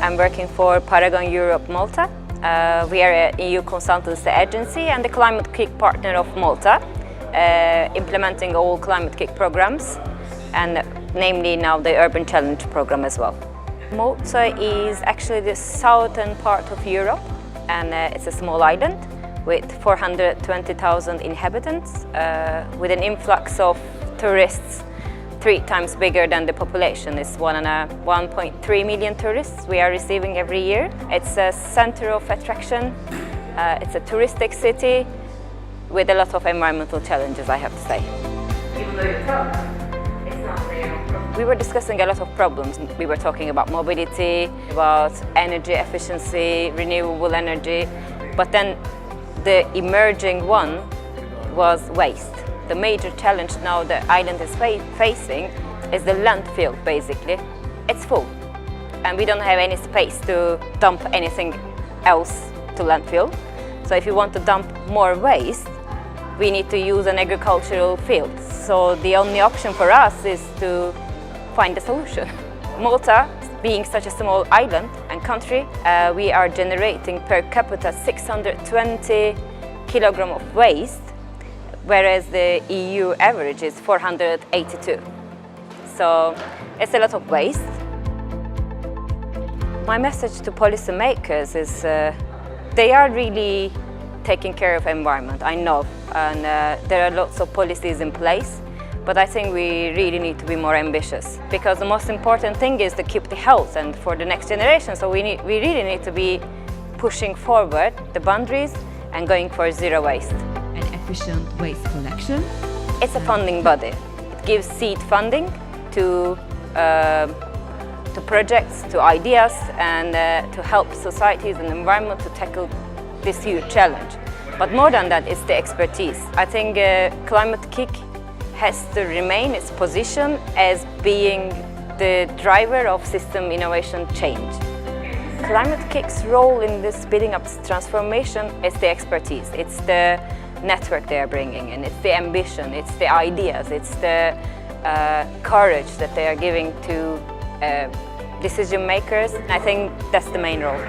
I'm working for Paragon Europe Malta. We are an EU consultancy agency and the Climate-KIC partner of Malta, implementing all Climate-KIC programs and namely now the Urban Challenge program as well. Malta is actually the southern part of Europe and it's a small island with 420,000 inhabitants with an influx of tourists 3 times bigger than the population. It's 1.3 million tourists we are receiving every year. It's a center of attraction. It's a touristic city with a lot of environmental challenges, I have to say. Even though you talk, it's not there. We were discussing a lot of problems. We were talking about mobility, about energy efficiency, renewable energy, but then the emerging one was waste. The major challenge now the island is facing is the landfill, basically. It's full, and we don't have any space to dump anything else to landfill. So if you want to dump more waste, we need to use an agricultural field. So the only option for us is to find a solution. Malta, being such a small island and country, we are generating per capita 620 kilograms of waste, whereas the EU average is 482. So it's a lot of waste. My message to policymakers is they are really taking care of environment, I know, and there are lots of policies in place, but I think we really need to be more ambitious because the most important thing is to keep the health and for the next generation. So we really need to be pushing forward the boundaries and going for zero waste. Efficient waste collection. It's a funding body. It gives seed funding to projects, to ideas, and to help societies and environment to tackle this huge challenge. But more than that, it's the expertise. I think Climate-KIC has to remain its position as being the driver of system innovation change. Climate-KIC's role in this speeding up transformation is the expertise. It's the network they are bringing in, it's the ambition, it's the ideas, it's the courage that they are giving to decision makers. I think that's the main role.